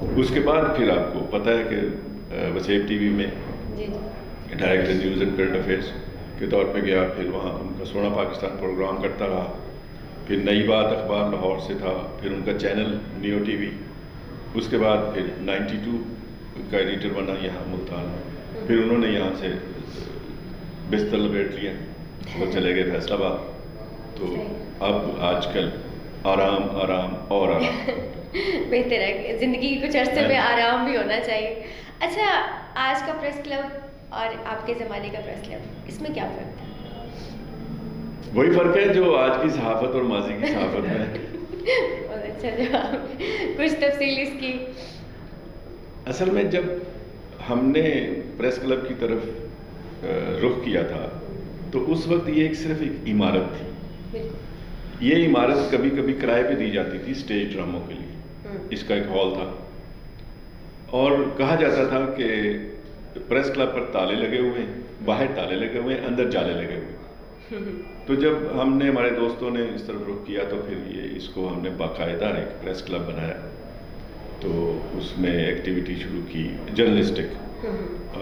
اس کے بعد پھر آپ کو پتہ ہے کہ وسیب ٹی وی میں director news and current affairs کے طور پہ گیا، پھر وہاں ان کا سونا پاکستان پروگرام کرتا رہا، پھر نئی بات اخبار لاہور سے تھا، پھر ان کا چینل نیو ٹی وی، اس کے بعد پھر 92 کا ایڈیٹر بنا یہاں ملتان میں، پھر انہوں نے یہاں سے بستر لپیٹ لیا، وہ چلے گئے فیصل آباد. تو اب آج کل آرام آرام اور آرام. بہتر ہے، زندگی کی کچھ عرصے میں آرام بھی ہونا چاہیے. اچھا، آج کا پریس کلب اور آپ کے زمانے کا پریس کلب، اس میں کیا فرق تھا؟ وہی فرق ہے جو آج کی صحافت اور ماضی کی صحافت میں. بہت اچھا جواب، کچھ تفصیل اس کی. اصل میں جب ہم نے پریس کلب کی طرف رخ کیا تھا تو اس وقت یہ صرف ایک عمارت تھی. یہ عمارت کبھی کبھی کرائے پہ دی جاتی تھی اسٹیج ڈراموں کے لیے. اس کا ایک ہال تھا اور کہا جاتا تھا کہ پریس کلب پر تالے لگے ہوئے ہیں، باہر تالے لگے ہوئے ہیں، اندر جالے لگے ہوئے ہیں. تو جب ہم نے، ہمارے دوستوں نے اس طرف رخ کیا تو پھر اس کو ہم نے باقاعدہ ایک پریس کلب بنایا. تو اس میں ایکٹیویٹی شروع کی جرنلسٹک،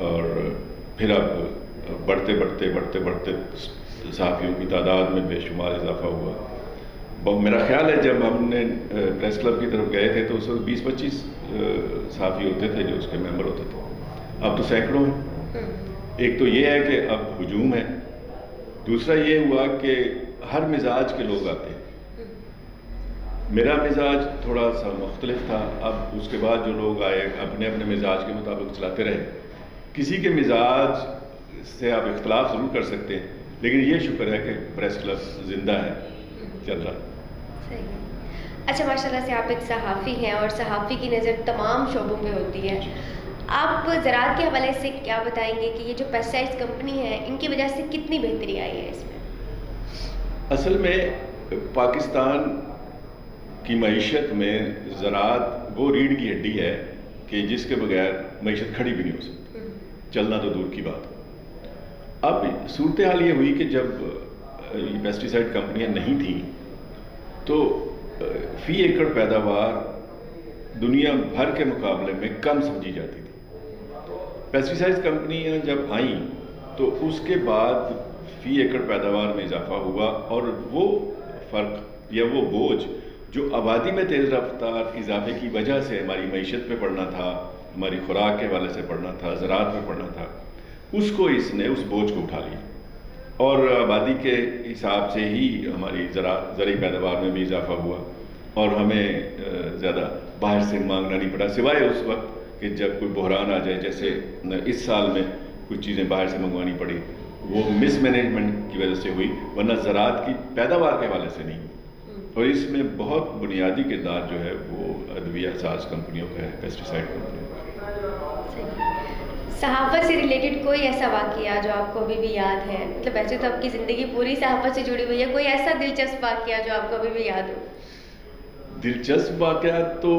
اور پھر اب بڑھتے بڑھتے صحافیوں کی تعداد میں بے شمار اضافہ ہوا. میرا خیال ہے جب ہم نے پریس کلب کی طرف گئے تھے تو اس وقت 20-25 صحافی ہوتے تھے جو اس کے ممبر ہوتے تھے. اب تو سینکڑوں ہیں. ایک تو یہ ہے کہ اب ہجوم ہے، دوسرا یہ ہوا کہ ہر مزاج کے لوگ آتے ہیں. میرا مزاج تھوڑا سا مختلف تھا، اب اس کے بعد جو لوگ آئے اپنے اپنے مزاج کے مطابق چلاتے رہے. کسی کے مزاج سے آپ اختلاف ضرور کر سکتے ہیں، لیکن یہ شکر ہے کہ پریس کلب زندہ ہے، چل رہا ہے. اچھا، ماشاء اللہ سے آپ ایک صحافی ہیں اور صحافی کی نظر تمام شعبوں پہ ہوتی ہے. آپ زراعت کے حوالے سے کیا بتائیں گے کہ یہ جو پیسٹیسائڈ کمپنی ہے ان کی وجہ سے کتنی بہتری آئی ہے اس میں؟ اصل میں پاکستان کی معیشت میں زراعت وہ ریڑھ کی ہڈی ہے کہ جس کے بغیر معیشت کھڑی بھی نہیں ہو سکتی، چلنا تو دور کی بات. اب صورتحال یہ ہوئی کہ جب پیسٹیسائڈ کمپنیاں نہیں تھیں تو فی ایکڑ پیداوار دنیا بھر کے مقابلے میں کم سمجھی جاتی تھی. پیسٹیسائڈ کمپنیاں جب آئیں تو اس کے بعد فی ایکڑ پیداوار میں اضافہ ہوا، اور وہ فرق یا وہ بوجھ جو آبادی میں تیز رفتار اضافے کی وجہ سے ہماری معیشت پہ پڑنا تھا، ہماری خوراک کے حوالے سے پڑنا تھا، زراعت پہ پڑنا تھا، اس کو اس نے اس بوجھ کو اٹھا لیا. اور آبادی کے حساب سے ہی ہماری زرعی پیداوار میں بھی اضافہ ہوا، اور ہمیں زیادہ باہر سے مانگنا نہیں پڑا، سوائے اس وقت کہ جب کوئی بحران آ جائے، جیسے اس سال میں کچھ چیزیں باہر سے منگوانی پڑی، وہ مس مینجمنٹ کی وجہ سے ہوئی، ورنہ زراعت کی پیداوار کے حوالے سے نہیں ہوئی. اور اس میں بہت بنیادی کردار جو ہے وہ ادویہ ساز کمپنیوں کا ہے، پیسٹیسائڈ کمپنیوں کا. صحافت سے ریلیٹڈ کوئی ایسا واقعہ جو آپ کو ابھی بھی یاد ہے؟ مطلب ویسے تو آپ کی زندگی پوری صحافت سے جڑی ہوئی ہے، کوئی ایسا دلچسپ واقعہ جو آپ کو ابھی بھی یاد ہو؟ دلچسپ واقعات تو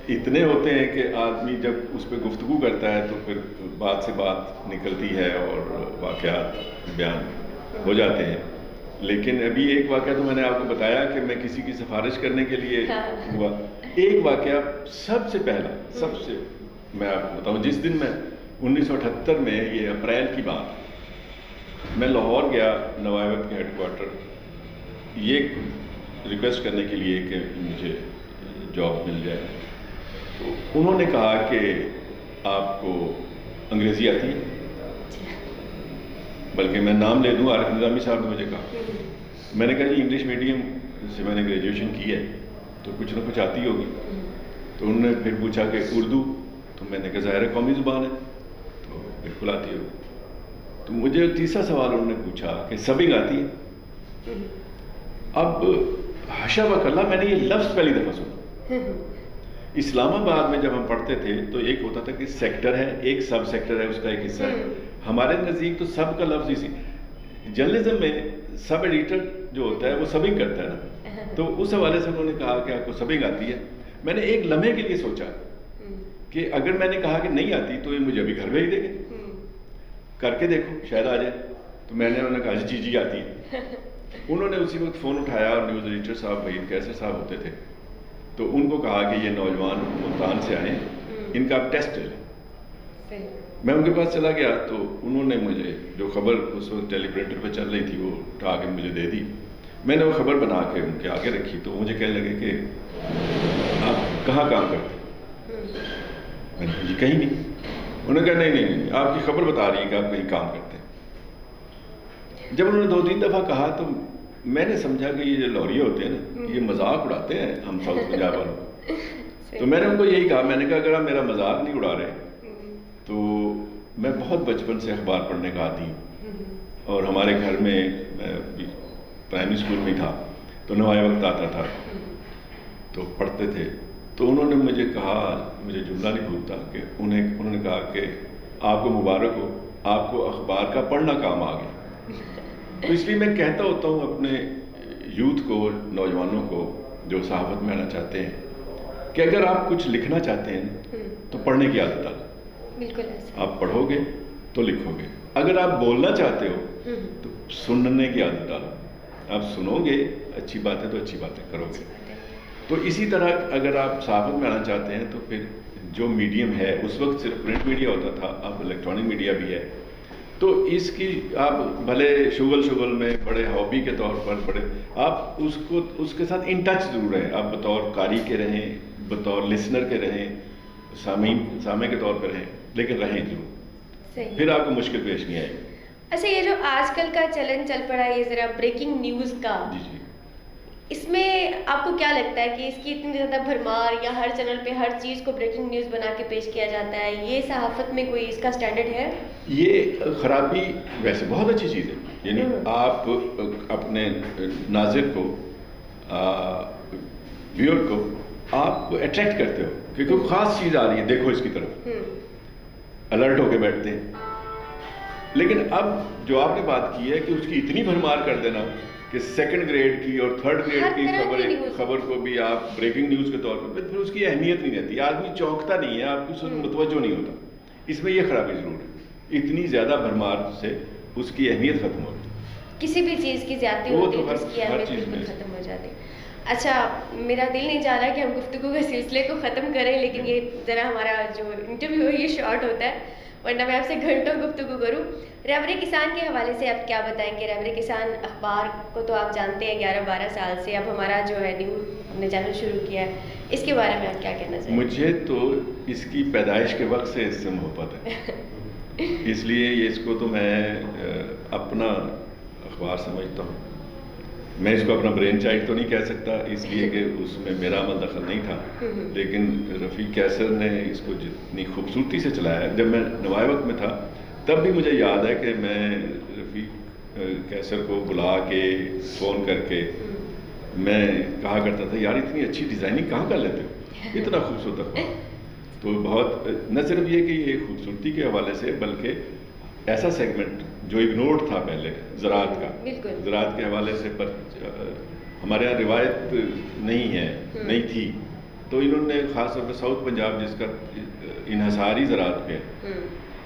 اتنے ہوتے ہیں کہ آدمی جب اس پہ گفتگو کرتا ہے تو پھر بات سے بات نکلتی ہے اور واقعات بیان ہو جاتے ہیں. لیکن ابھی ایک واقعہ تو میں نے آپ کو بتایا کہ میں کسی کی سفارش کرنے کے لیے ہوا. ایک واقعہ سب سے پہلا، میں آپ کو بتاؤں، جس دن میں 1978 میں، یہ اپریل کی بات، میں لاہور گیا نوائے وقت کے ہیڈ کوارٹر یہ ریکویسٹ کرنے کے لیے کہ مجھے جاب مل جائے. تو انہوں نے کہا کہ آپ کو انگریزی آتی ہے؟ بلکہ میں نام لے دوں، عارف نظامی صاحب نے مجھے کہا. میں نے کہا جی انگلش میڈیم سے میں نے گریجویشن کی ہے تو کچھ نہ کچھ آتی ہوگی. تو انہوں نے پھر پوچھا کہ اردو؟ تو میں نے کہا ظاہر قومی زبان ہے تو بالکل آتی ہوگی. تو مجھے تیسرا سوال انہوں نے پوچھا کہ سبنگ آتی ہے؟ اب حاشا وکلا میں نے یہ لفظ پہلی دفعہ سنا. اسلام آباد میں جب ہم پڑھتے تھے تو ایک ہوتا تھا کہ سیکٹر ہے، ایک سب سیکٹر ہے، اس کا ایک حصہ ہے. ہمارے نزدیک تو سب کا لفظ اسی، جرنلزم میں سب ایڈیٹر جو ہوتا ہے وہ سبنگ کرتا ہے نا. تو اس حوالے سے انہوں نے کہا کہ آپ کو سبنگ آتی ہے. میں نے ایک لمحے کے لیے سوچا کہ اگر میں نے کہا کہ نہیں آتی تو یہ مجھے ابھی گھر بھیج دیں گے، کر کے دیکھو شاید آ جائے. تو میں نے انہوں نے کہا جی آتی ہے. انہوں نے اسی وقت فون اٹھایا، اور نیوز ایڈیٹر صاحب وحید کیسر صاحب ہوتے تھے، تو ان کو کہا کہ یہ نوجوان ملتان سے آئے، ان کا آپ ٹیسٹ لیں۔ میں ان کے پاس چلا گیا تو انہوں نے مجھے جو خبر اس وقت ٹیلی پرنٹر پہ چل رہی تھی وہ اٹھا کے مجھے دے دی۔ میں نے وہ خبر بنا کے ان کے آگے رکھی تو مجھے کہنے لگے کہ آپ کہاں کام کرتے ہیں؟ میں نے کہا جی کہیں نہیں۔ انہوں نے کہا نہیں، آپ کی خبر بتا رہی ہے کہ آپ کہیں کام کرتے ہیں۔ جب انہوں نے 2-3 دفعہ کہا تو میں نے سمجھا کہ یہ جو لوریے ہوتے ہیں نا، یہ مذاق اڑاتے ہیں ہم ساؤتھ پنجاب والوں کو۔ تو میں نے ان کو یہی کہا، میں نے کہا اگر آپ میرا مذاق نہیں اڑا رہے تو میں بہت بچپن سے اخبار پڑھنے کا عادی ہوں، اور ہمارے گھر میں پرائمری اسکول میں تھا تو نوائے وقت آتا تھا تو پڑھتے تھے۔ تو انہوں نے مجھے کہا، مجھے جملہ نہیں بھولتا، کہ انہوں نے کہا کہ آپ کو مبارک ہو، آپ کو اخبار کا پڑھنا کام آ گیا۔ تو اس لیے میں کہتا ہوتا ہوں اپنے یوتھ کو، نوجوانوں کو جو صحافت میں آنا چاہتے ہیں، کہ اگر آپ کچھ لکھنا چاہتے ہیں تو پڑھنے کی عادت ڈالیں۔ بالکل، آپ پڑھو گے تو لکھو گے۔ اگر آپ بولنا چاہتے ہو تو سننے کی عادت ڈالو، آپ سنو گے اچھی بات ہے تو اچھی باتیں کرو گے۔ تو اسی طرح اگر آپ صحافت میں آنا چاہتے ہیں تو پھر جو میڈیم ہے، اس وقت صرف پرنٹ میڈیا ہوتا تھا، اب الیکٹرانک میڈیا بھی ہے، تو اس کی آپ بھلے شغل میں بڑے ہابی کے طور پر بڑے آپ اس کے ساتھ ان ٹچ ضرور رہیں۔ آپ بطور قاری کے رہیں، بطور لسنر کے رہیں، سامع کے طور پہ رہیں، لیکن رہیں ضرور، پھر آپ کو مشکل پیش نہیں آئے گی۔ اچھا، یہ جو آج کل کا چلن چل پڑا ہے یہ ذرا بریکنگ نیوز کا، جی اس میں آپ کو کیا لگتا ہے کہ اس کی اتنی زیادہ بھرمار، یا ہر چینل پہ ہر چیز کو بریکنگ نیوز بنا کے پیش کیا جاتا ہے، یہ صحافت میں کوئی اس کا سٹینڈرڈ ہے؟ یہ خرابی ویسے بہت اچھی چیز ہے، یعنی آپ اپنے ناظر کو، ویور کو آپ اٹریکٹ کرتے ہو کہ کوئی خاص چیز آ رہی ہے، دیکھو اس کی طرف، الرٹ ہو کے بیٹھتے ہیں۔ لیکن اب جو آپ نے بات کی ہے کہ اس کی اتنی بھرمار کر دینا کہ 2nd گریڈ کی اور 3rd گریڈ کی خبر کو بھی آپ بریکنگ نیوز کے طور پر، پھر اس کی اہمیت نہیں رہتی، آدمی چونکتا نہیں ہے، آپ کی اس میں متوجہ نہیں ہوتا۔ اس میں یہ خرابی ضرور ہے، اتنی زیادہ بھرمار سے اس کی اہمیت ختم ہوتی ہے۔ کسی بھی چیز کی زیادتی ہوتی ہے تو اس کی اہمیت بالکل ختم ہو جاتی ہے۔ اچھا، میرا دل نہیں چاہ رہا کہ ہم گفتگو کے سلسلے کو ختم کریں، لیکن یہ ذرا ہمارا جو انٹرویو ہے یہ شارٹ ہوتا ہے، ورنہ میں آپ سے گھنٹوں گفتگو کروں۔ رہبر کسان کے حوالے سے آپ کیا بتائیں گے؟ رہبر کسان اخبار کو تو آپ جانتے ہیں 11-12 سال سے، اب ہمارا جو ہے نیوز ہم نے چینل شروع کیا ہے، اس کے بارے میں آپ کیا کہنا چاہیں گے؟ مجھے تو اس کی پیدائش کے وقت سے اس سے محبت ہے، اس لیے اس کو تو میں اپنا اخبار سمجھتا ہوں۔ میں اس کو اپنا برین چائلڈ تو نہیں کہہ سکتا، اس لیے کہ اس میں میرا عمل دخل نہیں تھا، لیکن رفیق کیسر نے اس کو جتنی خوبصورتی سے چلایا ہے۔ جب میں نوائے وقت میں تھا تب بھی مجھے یاد ہے کہ میں رفیق کیسر کو بلا کے، فون کر کے میں کہا کرتا تھا، یار اتنی اچھی ڈیزائننگ کہاں کر لیتے ہو، اتنا خوبصورت اخبار۔ تو بہت، نہ صرف یہ کہ یہ خوبصورتی کے حوالے سے، بلکہ ایسا سیگمنٹ جو اگنورڈ تھا پہلے، زراعت کا، زراعت کے حوالے سے، پر ہمارے یہاں روایت نہیں تھی، تو انہوں نے خاص طور پہ ساؤتھ پنجاب جس کا انحصار ہی زراعت پہ ہے،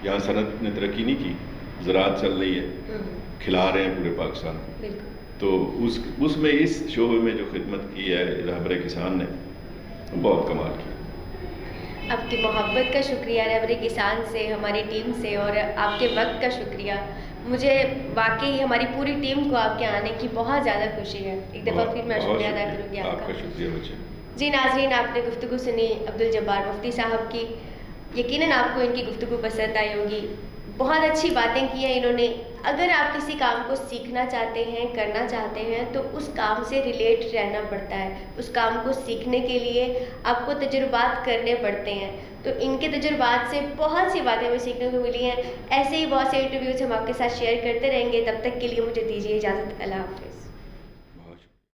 یہاں صنعت نے ترقی نہیں کی، زراعت چل رہی ہے، کھلا رہے ہیں پورے پاکستان کو، تو اس میں اس شعبے میں جو خدمت کی ہے رہبر کسان نے، بہت کمال کی۔ آپ کی محبت کا شکریہ رہبر کسان سے، ہماری ٹیم سے، اور آپ کے وقت کا شکریہ۔ مجھے واقعی ہماری پوری ٹیم کو آپ کے آنے کی بہت زیادہ خوشی ہے۔ ایک دفعہ پھر میں شکریہ ادا کروں گی آپ کا۔ شکریہ بچے۔ جی ناظرین، آپ نے گفتگو سنی عبدالجبار مفتی صاحب کی، یقیناً آپ کو ان کی گفتگو پسند آئی ہوگی۔ بہت اچھی باتیں کی ہیں انہوں نے۔ اگر آپ کسی کام کو سیکھنا چاہتے ہیں، کرنا چاہتے ہیں، تو اس کام سے ریلیٹ رہنا پڑتا ہے۔ اس کام کو سیکھنے کے لیے آپ کو تجربات کرنے پڑتے ہیں، تو ان کے تجربات سے بہت سی باتیں ہمیں سیکھنے کو ملی ہیں۔ ایسے ہی بہت سے انٹرویوز ہم آپ کے ساتھ شیئر کرتے رہیں گے۔ تب تک کے لیے مجھے دیجیے اجازت۔ اللہ حافظ۔